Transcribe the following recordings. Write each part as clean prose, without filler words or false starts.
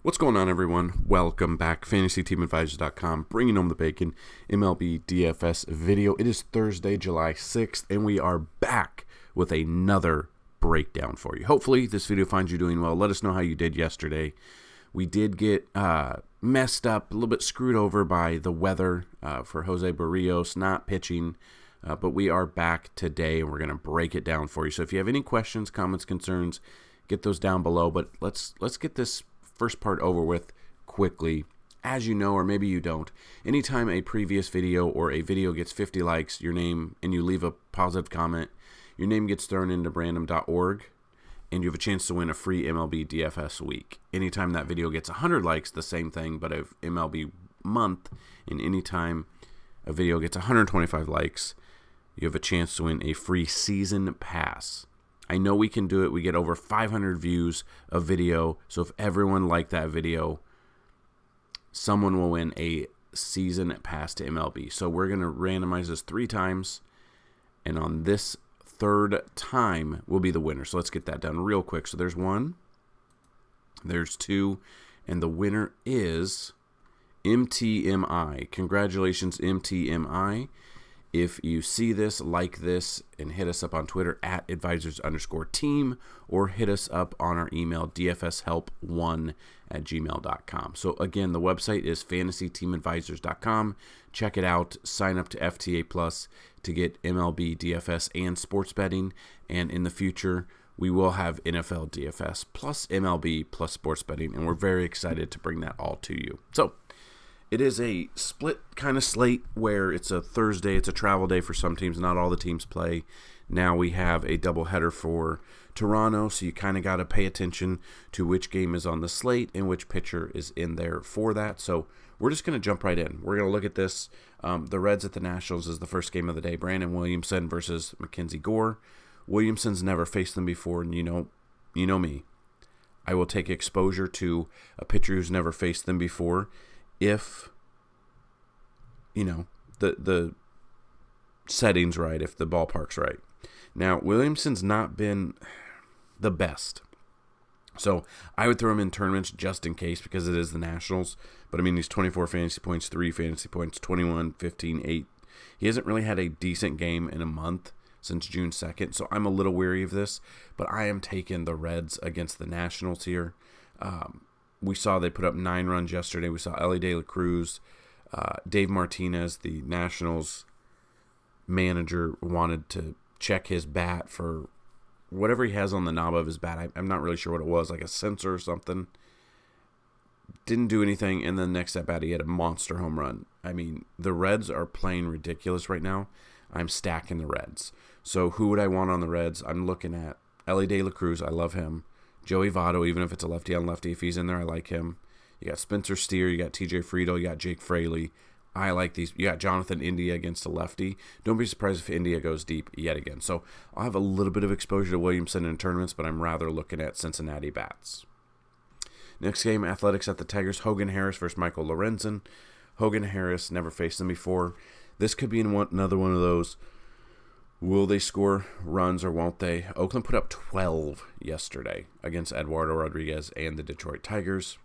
What's going on, everyone? Welcome back. FantasyTeamAdvisors.com, bringing home the bacon. MLB DFS video. It is Thursday, July 6th, and we are back with another breakdown for you. Hopefully, this video finds you doing well. Let us know how you did yesterday. We did get messed up, a little bit screwed over by the weather for Jose Barrios not pitching, but we are back today, and we're going to break it down for you. So if you have any questions, comments, concerns, get those down below. But let's get this first part over with quickly. As you know, or maybe you don't, anytime a previous video or a video gets 50 likes, your name, and you leave a positive comment, your name gets thrown into random.org, and you have a chance to win a free MLB DFS week. Anytime that video gets 100 likes, the same thing, but a MLB month, and anytime a video gets 125 likes, you have a chance to win a free season pass. I know we can do it. We get over 500 views of video. So if everyone liked that video, someone will win a season pass to MLB. So we're going to randomize this 3 times. And on this third time will be the winner. So let's get that done real quick. So there's 1. There's 2. And the winner is MTMI. Congratulations, MTMI. If you see this, like this, and hit us up on Twitter at advisors_team, or hit us up on our email, dfshelp1@gmail.com. So again, the website is FantasyTeamAdvisors.com. Check it out. Sign up to FTA Plus to get MLB DFS and sports betting. And in the future, we will have NFL DFS plus MLB plus sports betting, and we're very excited to bring that all to you. So it is a split kind of slate where it's a Thursday. It's a travel day for some teams. Not all the teams play. Now we have a doubleheader for Toronto, so you kind of got to pay attention to which game is on the slate and which pitcher is in there for that. So we're just going to jump right in. We're going to look at this. The Reds at the Nationals is the first game of the day. Brandon Williamson versus Mackenzie Gore. Williamson's never faced them before, and you know me. I will take exposure to a pitcher who's never faced them before if, the setting's right, if the ballpark's right. Now, Williamson's not been the best. So I would throw him in tournaments just in case because it is the Nationals. But, he's 24 fantasy points, 3 fantasy points, 21, 15, 8. He hasn't really had a decent game in a month since June 2nd. So I'm a little weary of this. But I am taking the Reds against the Nationals here. We saw they put up 9 runs yesterday. We saw Elly De La Cruz, Dave Martinez, the Nationals manager, wanted to check his bat for whatever he has on the knob of his bat. I'm not really sure what it was, like a sensor or something. Didn't do anything, and then next at bat he had a monster home run. The Reds are playing ridiculous right now. I'm stacking the Reds. So who would I want on the Reds? I'm looking at Elly De La Cruz. I love him. Joey Votto, even if it's a lefty on lefty, if he's in there, I like him. You got Spencer Steer, you got TJ Friedl, you got Jake Fraley. I like these. You got Jonathan India against a lefty. Don't be surprised if India goes deep yet again. So I'll have a little bit of exposure to Williamson in tournaments, but I'm rather looking at Cincinnati bats. Next game, Athletics at the Tigers. Hogan Harris versus Michael Lorenzen. Hogan Harris, never faced them before. This could be another one of those. Will they score runs or won't they? Oakland put up 12 yesterday against Eduardo Rodriguez and the Detroit Tigers.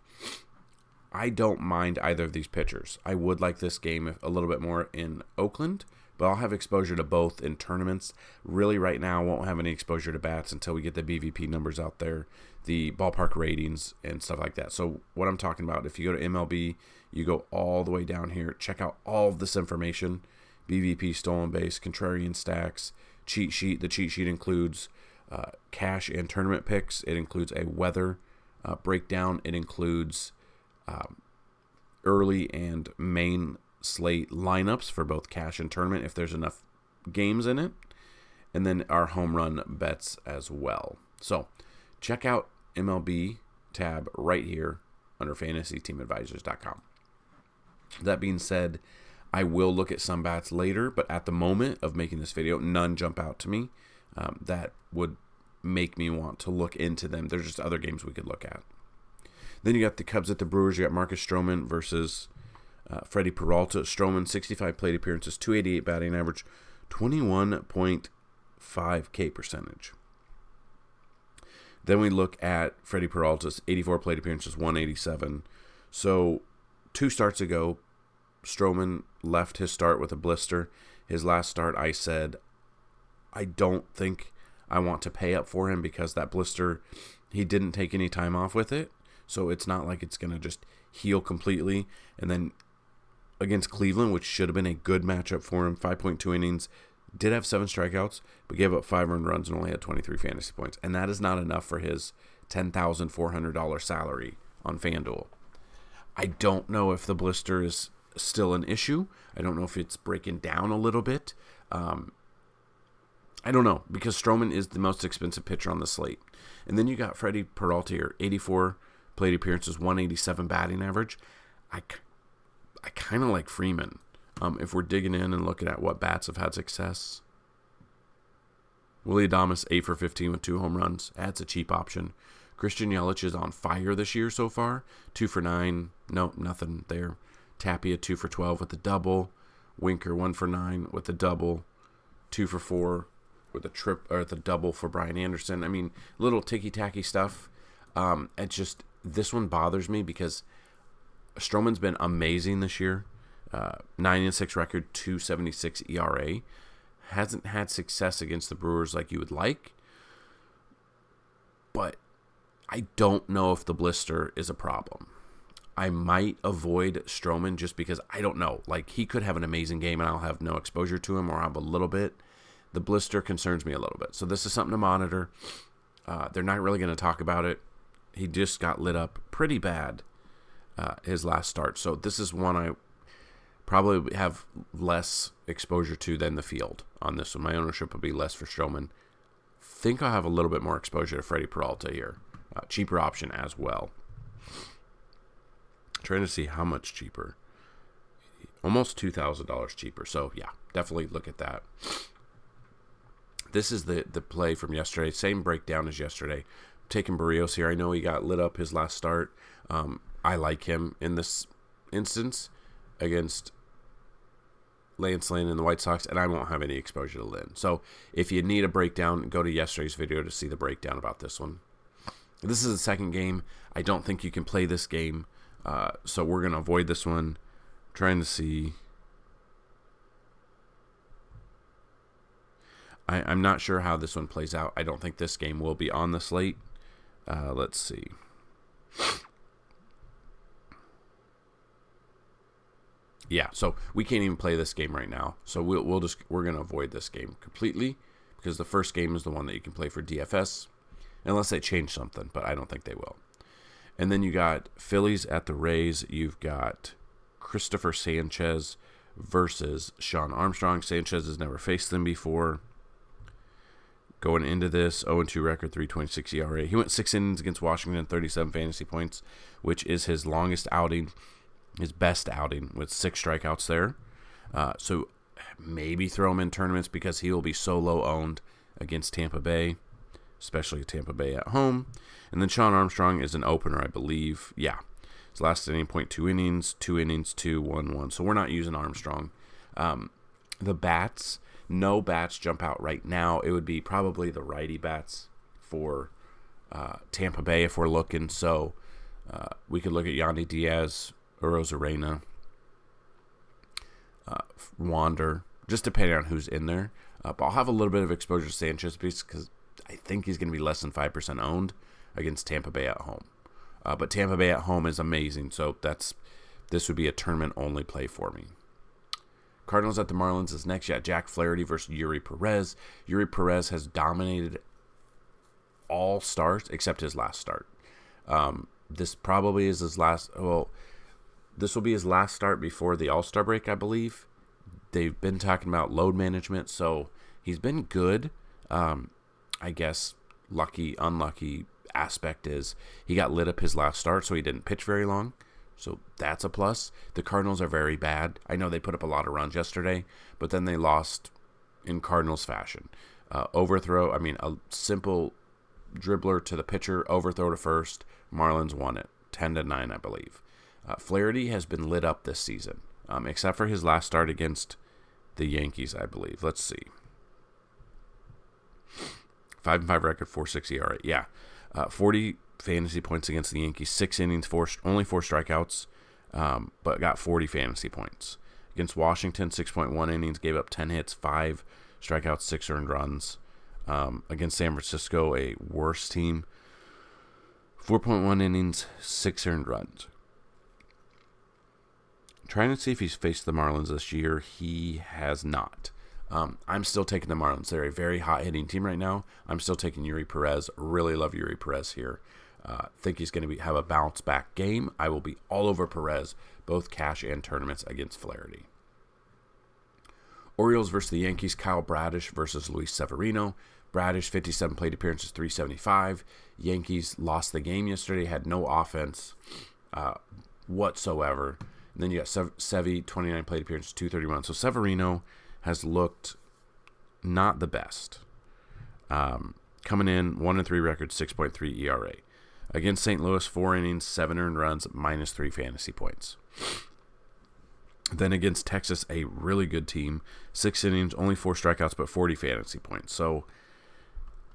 I don't mind either of these pitchers. I would like this game a little bit more in Oakland, but I'll have exposure to both in tournaments. Really, right now, I won't have any exposure to bats until we get the BVP numbers out there, the ballpark ratings, and stuff like that. So what I'm talking about, if you go to MLB, you go all the way down here, check out all of this information. BVP, stolen base, contrarian stacks, cheat sheet. The cheat sheet includes cash and tournament picks. It includes a weather breakdown. It includes early and main slate lineups for both cash and tournament if there's enough games in it. And then our home run bets as well. So check out MLB tab right here under FantasyTeamAdvisors.com. That being said, I will look at some bats later, but at the moment of making this video, none jump out to me that would make me want to look into them. There's just other games we could look at. Then you got the Cubs at the Brewers. You got Marcus Stroman versus Freddie Peralta. Stroman, 65 plate appearances, 288 batting average, 21.5K percentage. Then we look at Freddie Peralta's 84 plate appearances, 187. So 2 starts ago, Stroman left his start with a blister. His last start, I said, I don't think I want to pay up for him because that blister, he didn't take any time off with it. So it's not like it's going to just heal completely. And then against Cleveland, which should have been a good matchup for him, 5.2 innings, did have 7 strikeouts, but gave up 5 earned runs and only had 23 fantasy points. And that is not enough for his $10,400 salary on FanDuel. I don't know if the blister is still an issue. I don't know if it's breaking down a little bit. I don't know, because Stroman is the most expensive pitcher on the slate. And then you got Freddie Peralta here, 84 plate appearances, 187 batting average. I kind of like Freeman. If we're digging in and looking at what bats have had success. Willie Adames, 8 for 15 with 2 home runs. That's a cheap option. Christian Yelich is on fire this year so far. 2 for 9. Nope, nothing there. Tapia, 2 for 12 with a double. Winker, 1 for 9 with a double. 2 for 4 with the double for Brian Anderson. I mean, little ticky-tacky stuff. This one bothers me because Stroman's been amazing this year. 9-6 record, 2.76 ERA. Hasn't had success against the Brewers like you would like. But I don't know if the blister is a problem. I might avoid Stroman just because I don't know. Like, he could have an amazing game and I'll have no exposure to him, or I'll have a little bit. The blister concerns me a little bit. So this is something to monitor. They're not really going to talk about it. He just got lit up pretty bad his last start. So this is one I probably have less exposure to than the field on this one. My ownership will be less for Stroman. Think I'll have a little bit more exposure to Freddie Peralta here. Cheaper option as well. Trying to see how much cheaper. Almost $2,000 cheaper. So yeah, definitely look at that. This is the play from yesterday. Same breakdown as yesterday. Taking Barrios here. I know he got lit up his last start. I like him in this instance against Lance Lynn and the White Sox, and I won't have any exposure to Lynn. So if you need a breakdown, go to yesterday's video to see the breakdown about this one. This is the second game. I don't think you can play this game, so we're going to avoid this one. Trying to see. I'm not sure how this one plays out. I don't think this game will be on the slate. Let's see. Yeah, so we can't even play this game right now. So we're gonna avoid this game completely because the first game is the one that you can play for DFS, unless they change something. But I don't think they will. And then you got Phillies at the Rays. You've got Christopher Sanchez versus Sean Armstrong. Sanchez has never faced them before. Going into this, 0-2 record, 3.26 ERA. He went 6 innings against Washington, 37 fantasy points, which is his longest outing, his best outing, with 6 strikeouts there. So maybe throw him in tournaments because he will be so low owned against Tampa Bay, especially Tampa Bay at home. And then Sean Armstrong is an opener, I believe. Yeah. His last inning, 0.2 innings, 2 innings, 2-1-1. So we're not using Armstrong. The bats. No bats jump out right now. It would be probably the righty bats for Tampa Bay if we're looking. So we could look at Yandy Diaz, Arozarena, Wander, just depending on who's in there. But I'll have a little bit of exposure to Sanchez because I think he's going to be less than 5% owned against Tampa Bay at home. But Tampa Bay at home is amazing. So this would be a tournament-only play for me. Cardinals at the Marlins is next. Yeah, Jack Flaherty versus Yuri Perez. Yuri Perez has dominated all starts except his last start. This probably is his last. Well, this will be his last start before the All-Star break, I believe. They've been talking about load management, so he's been good. I guess lucky, unlucky aspect is he got lit up his last start, so he didn't pitch very long. So that's a plus. The Cardinals are very bad. I know they put up a lot of runs yesterday, but then they lost in Cardinals fashion. Overthrow, a simple dribbler to the pitcher, overthrow to first. Marlins won it, 10-9, I believe. Flaherty has been lit up this season, except for his last start against the Yankees, I believe. Let's see. 5-5 record, 4.6 ERA. Yeah. 40 fantasy points against the Yankees, 6 innings, only 4 strikeouts, but got 40 fantasy points. Against Washington, 6.1 innings, gave up 10 hits, 5 strikeouts, 6 earned runs. Against San Francisco, a worse team, 4.1 innings, 6 earned runs. Trying to see if he's faced the Marlins this year. He has not. I'm still taking the Marlins. They're a very hot-hitting team right now. I'm still taking Yuri Perez. Really love Yuri Perez here. Think he's going to have a bounce-back game. I will be all over Perez, both cash and tournaments against Flaherty. Orioles versus the Yankees. Kyle Bradish versus Luis Severino. Bradish, 57 plate appearances, 375. Yankees lost the game yesterday, had no offense whatsoever. And then you got Sevy, 29 plate appearances, 231. So Severino has looked not the best. Coming in, 1-3 record, 6.3 ERA. Against St. Louis, 4 innings, 7 earned runs, -3 fantasy points. Then against Texas, a really good team, 6 innings, only 4 strikeouts, but 40 fantasy points. So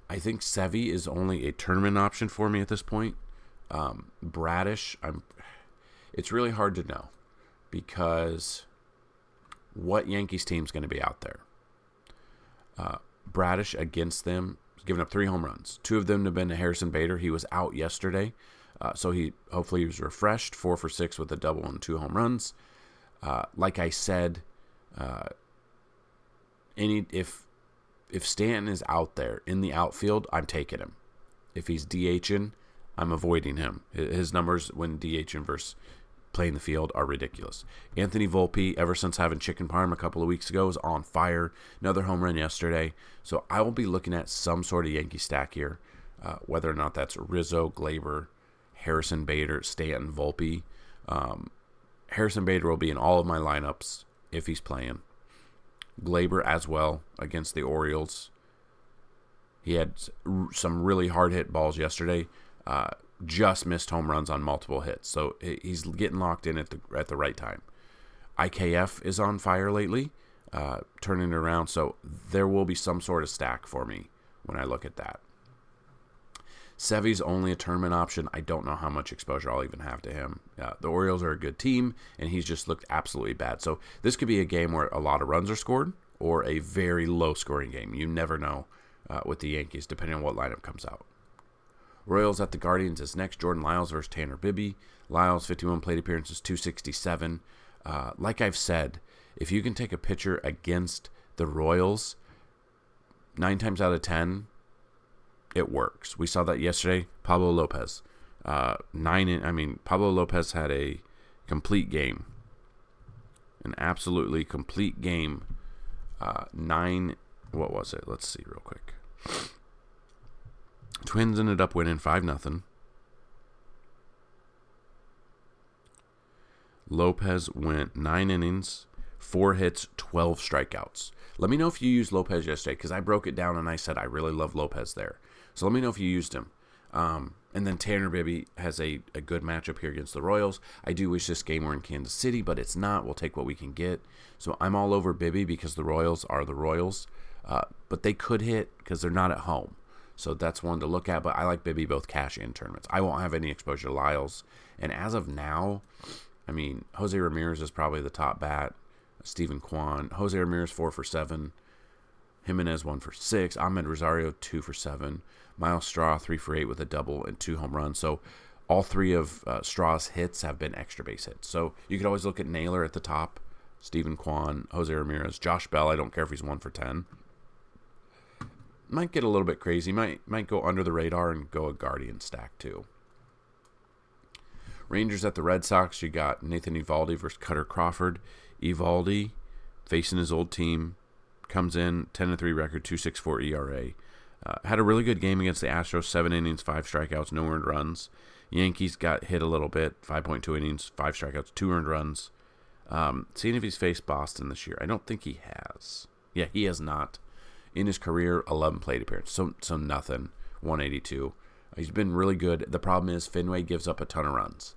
I think Sevy is only a tournament option for me at this point. Bradish, it's really hard to know because what Yankees team is going to be out there? Bradish against them has given up 3 home runs. 2 of them have been to Harrison Bader. He was out yesterday, so hopefully he was refreshed. 4 for 6 with a double and 2 home runs. Like I said, if Stanton is out there in the outfield, I'm taking him. If he's DHing, I'm avoiding him. His numbers when DHing versus playing the field are ridiculous. Anthony Volpe, ever since having chicken parm a couple of weeks ago, is on fire. Another home run yesterday. So I will be looking at some sort of Yankee stack here, whether or not that's Rizzo, Glaber, Harrison Bader, Stanton, Volpe. Harrison Bader will be in all of my lineups if he's playing. Glaber as well against the Orioles. He had some really hard hit balls yesterday. Just missed home runs on multiple hits. So he's getting locked in at the right time. IKF is on fire lately, turning it around. So there will be some sort of stack for me when I look at that. Sevy's only a tournament option. I don't know how much exposure I'll even have to him. The Orioles are a good team, and he's just looked absolutely bad. So this could be a game where a lot of runs are scored or a very low-scoring game. You never know with the Yankees, depending on what lineup comes out. Royals at the Guardians is next. Jordan Lyles versus Tanner Bibby. Lyles, 51 plate appearances, 267. Like I've said, if you can take a pitcher against the Royals, 9 times out of 10, it works. We saw that yesterday. Pablo Lopez. Pablo Lopez had a complete game. An absolutely complete game. 9, what was it? Let's see real quick. Twins ended up winning 5-0. Lopez went 9 innings, 4 hits, 12 strikeouts. Let me know if you used Lopez yesterday, because I broke it down and I said I really love Lopez there. So let me know if you used him. And then Tanner Bibby has a good matchup here against the Royals. I do wish this game were in Kansas City, but it's not. We'll take what we can get. So I'm all over Bibby because the Royals are the Royals. But they could hit because they're not at home. So that's one to look at. But I like Bibby both cash and tournaments. I won't have any exposure to Lyles. And as of now, Jose Ramirez is probably the top bat. Steven Kwan. Jose Ramirez 4 for 7. Jimenez 1 for 6. Ahmed Rosario 2 for 7. Miles Straw 3 for 8 with a double and 2 home runs. So all 3 of Straw's hits have been extra base hits. So you could always look at Naylor at the top, Steven Kwan, Jose Ramirez, Josh Bell. I don't care if he's 1 for 10. Might get a little bit crazy. Might go under the radar and go a Guardian stack too. Rangers at the Red Sox. You got Nathan Eovaldi versus Cutter Crawford. Eovaldi facing his old team. Comes in 10-3 record, 2.64 ERA. Had a really good game against the Astros. 7 innings, 5 strikeouts, no earned runs. Yankees got hit a little bit. 5.2 innings, 5 strikeouts, 2 earned runs. Seeing if he's faced Boston this year. I don't think he has. Yeah, he has not. In his career, 11 plate appearances. So nothing. 182. He's been really good. The problem is Fenway gives up a ton of runs.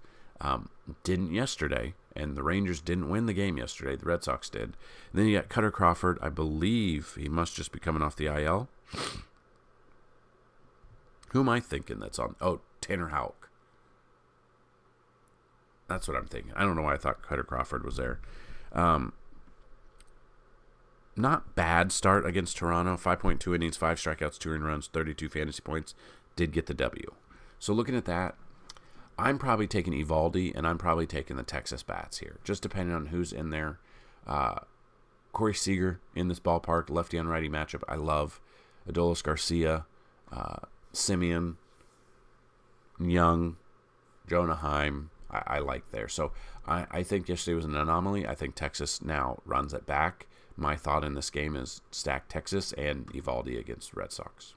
Didn't yesterday, and the Rangers didn't win the game yesterday. The Red Sox did. And then you got Cutter Crawford. I believe he must just be coming off the IL. Who am I thinking that's on? Oh, Tanner Houck. That's what I'm thinking. I don't know why I thought Cutter Crawford was there. Not bad start against Toronto. 5.2 innings, 5 strikeouts, 2 earned runs, 32 fantasy points. Did get the W. So looking at that, I'm probably taking Eovaldi, and I'm probably taking the Texas bats here, just depending on who's in there. Corey Seager in this ballpark, lefty on righty matchup. I love Adolis Garcia, Simeon, Young, Jonah Heim. I like there. So I think yesterday was an anomaly. I think Texas now runs it back. My thought in this game is stack Texas and Eovaldi against Red Sox.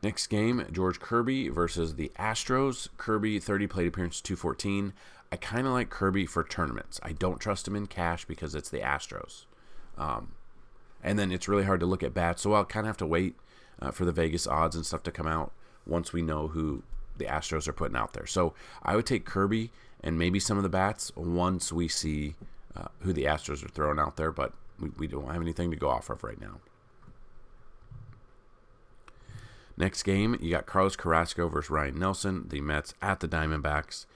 Next game, George Kirby versus the Astros. Kirby, 30 plate appearances, 214. I kind of like Kirby for tournaments. I don't trust him in cash because it's the Astros. And then it's really hard to look at bats, so I'll kind of have to wait for the Vegas odds and stuff to come out once we know who the Astros are putting out there. So I would take Kirby and maybe some of the bats once we see who the Astros are throwing out there, but we don't have anything to go off of right now. Next game, you got Carlos Carrasco versus Ryan Nelson, the Mets at the Diamondbacks.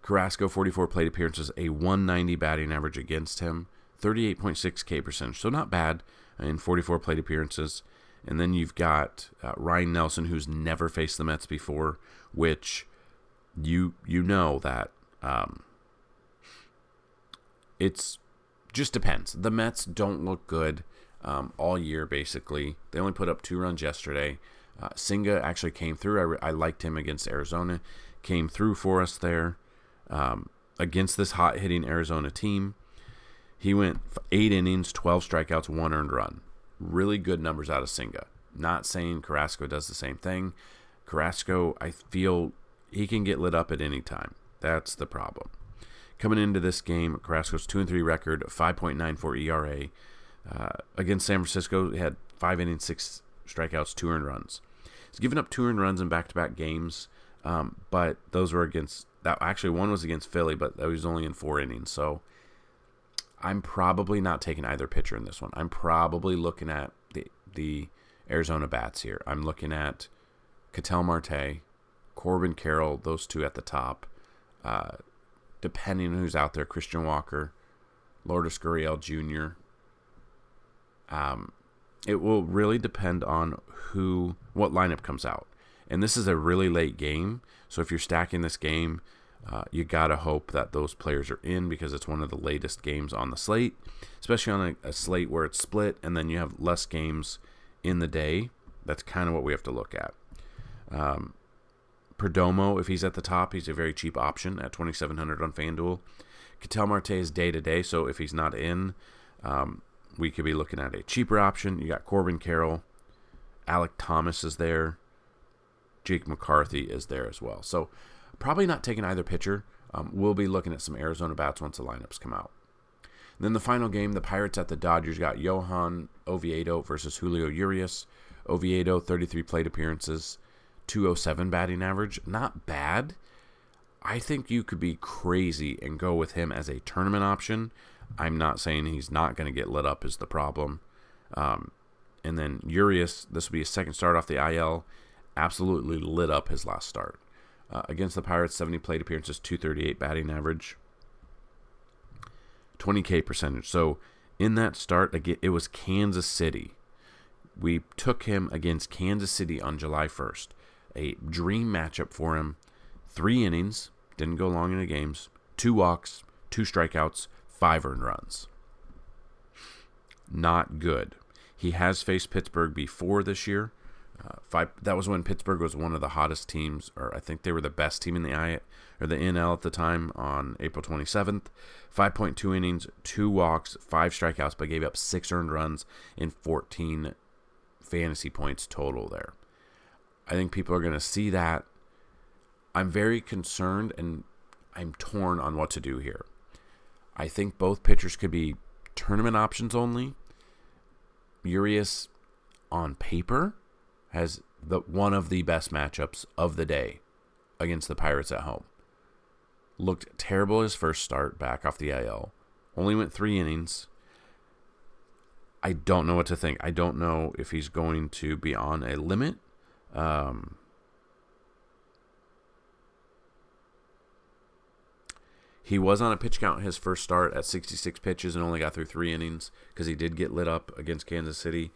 Carrasco, 44 plate appearances, a 190 batting average against him, 38.6 K percentage, so not bad in 44 plate appearances. And then you've got Ryan Nelson, who's never faced the Mets before, which you know that it's just depends. The Mets don't look good all year, basically. They only put up 2 runs yesterday. Senga actually came through. I liked him against Arizona. Came through for us there against this hot-hitting Arizona team. He went 8 innings, 12 strikeouts, 1 earned run. Really good numbers out of Senga. Not saying Carrasco does the same thing. Carrasco, I feel he can get lit up at any time. That's the problem. Coming into this game, Carrasco's 2-3 record, 5.94 ERA. Against San Francisco, he had 5 innings, 6 strikeouts, 2 earned runs. He's given up 2 earned runs in back-to-back games, but those were against that. Actually, one was against Philly, but that was only in 4 innings. So I'm probably not taking either pitcher in this one. I'm probably looking at the Arizona bats here. I'm looking at Ketel Marte, Corbin Carroll, those 2 at the top. Depending on who's out there, Christian Walker, Lourdes Gurriel Jr. It will really depend on what lineup comes out. And this is a really late game, so if you're stacking this game, you got to hope that those players are in because it's one of the latest games on the slate, especially on a slate where it's split and then you have less games in the day. That's kind of what we have to look at. Perdomo, if he's at the top, he's a very cheap option at $2,700 on FanDuel. Ketel Marte is day-to-day, so if he's not in, we could be looking at a cheaper option. You got Corbin Carroll, Alec Thomas is there, Jake McCarthy is there as well. So probably not taking either pitcher. We'll be looking at some Arizona bats once the lineups come out. And then the final game, the Pirates at the Dodgers, got Johan Oviedo versus Julio Urias. Oviedo, 33 plate appearances, 207 batting average. Not bad. I think you could be crazy and go with him as a tournament option. I'm not saying he's not going to get lit up is the problem. And then Urias, this will be his second start off the IL, absolutely lit up his last start. Against the Pirates, 70 plate appearances, 238 batting average, 20K percentage. So in that start, again, it was Kansas City. We took him against Kansas City on July 1st. A dream matchup for him. 3 innings, didn't go long in the games, 2 walks, 2 strikeouts, 5 earned runs. Not good. He has faced Pittsburgh before this year. That was when Pittsburgh was one of the hottest teams, or I think they were the best team in the NL at the time on April 27th. 5.2 innings, 2 walks, 5 strikeouts, but gave up 6 earned runs and 14 fantasy points total there. I think people are going to see that. I'm very concerned and I'm torn on what to do here. I think both pitchers could be tournament options only. Urias, on paper, has one of the best matchups of the day against the Pirates at home. Looked terrible his first start back off the IL. Only went 3 innings. I don't know what to think. I don't know if he's going to be on a limit. He was on a pitch count his first start at 66 pitches and only got through 3 innings because he did get lit up against Kansas City.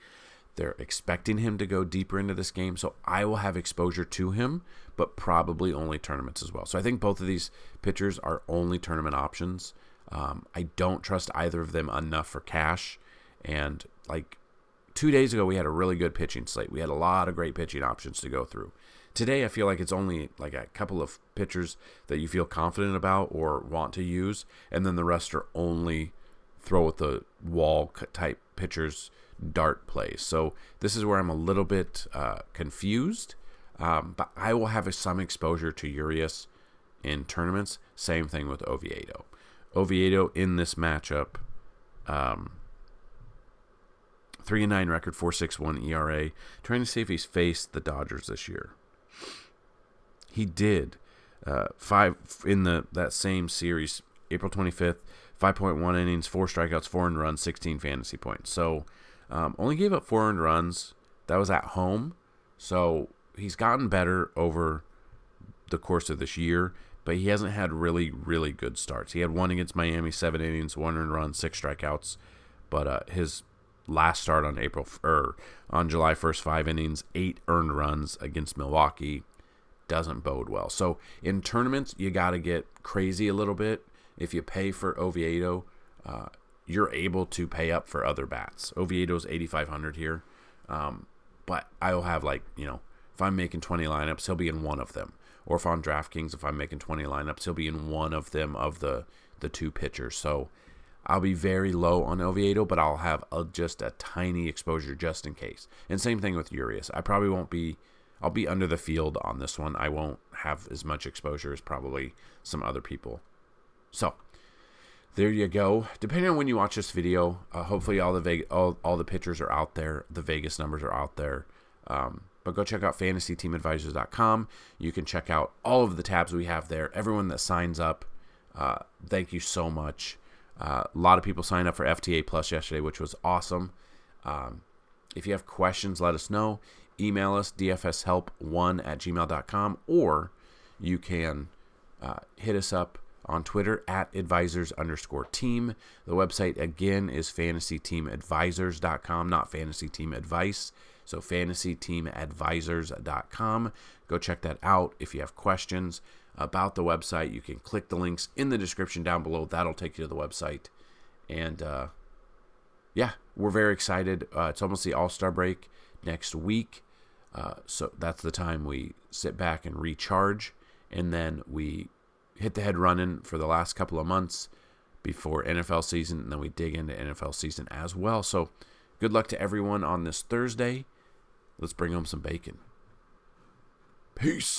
They're expecting him to go deeper into this game, so I will have exposure to him, but probably only tournaments as well. So I think both of these pitchers are only tournament options. I don't trust either of them enough for cash. And like 2 days ago, we had a really good pitching slate. We had a lot of great pitching options to go through. Today, I feel like it's only like a couple of pitchers that you feel confident about or want to use, and then the rest are only throw at the wall type pitchers, dart plays. So this is where I'm a little bit confused, but I will have some exposure to Urias in tournaments. Same thing with Oviedo. Oviedo in this matchup, 3-9 record, 4.61 ERA. Trying to see if he's faced the Dodgers this year. He did 5 in that same series, April 25th, 5.1 innings, 4 strikeouts, 4 earned runs, 16 fantasy points. So only gave up 4 earned runs. That was at home. So he's gotten better over the course of this year, but he hasn't had really, really good starts. He had 1 against Miami, 7 innings, 1 earned run, 6 strikeouts. But his last start on July 1st, 5 innings, 8 earned runs against Milwaukee. Doesn't bode well. So in tournaments, you got to get crazy a little bit. If you pay for Oviedo, you're able to pay up for other bats. Oviedo's 8,500 here. But I will have if I'm making 20 lineups, he'll be in one of them. Or if on DraftKings, if I'm making 20 lineups, he'll be in one of them of the 2 pitchers. So I'll be very low on Oviedo, but I'll have just a tiny exposure just in case. And same thing with Urias. I probably won't be... I'll be under the field on this one. I won't have as much exposure as probably some other people. So there you go. Depending on when you watch this video, hopefully all the pitchers are out there. The Vegas numbers are out there. But go check out FantasyTeamAdvisors.com. You can check out all of the tabs we have there. Everyone that signs up, thank you so much. A lot of people signed up for FTA Plus yesterday, which was awesome. If you have questions, let us know. Email us, dfshelp1@gmail.com, or you can hit us up on Twitter at advisors_team. The website, again, is FantasyTeamAdvisors.com, not Fantasy Team Advice. So FantasyTeamAdvisors.com. Go check that out. If you have questions about the website, you can click the links in the description down below. That'll take you to the website. And, yeah, we're very excited. It's almost the All-Star break next week. So that's the time we sit back and recharge, and then we hit the head running for the last couple of months before NFL season, and then we dig into NFL season as well. So good luck to everyone on this Thursday. Let's bring home some bacon. Peace.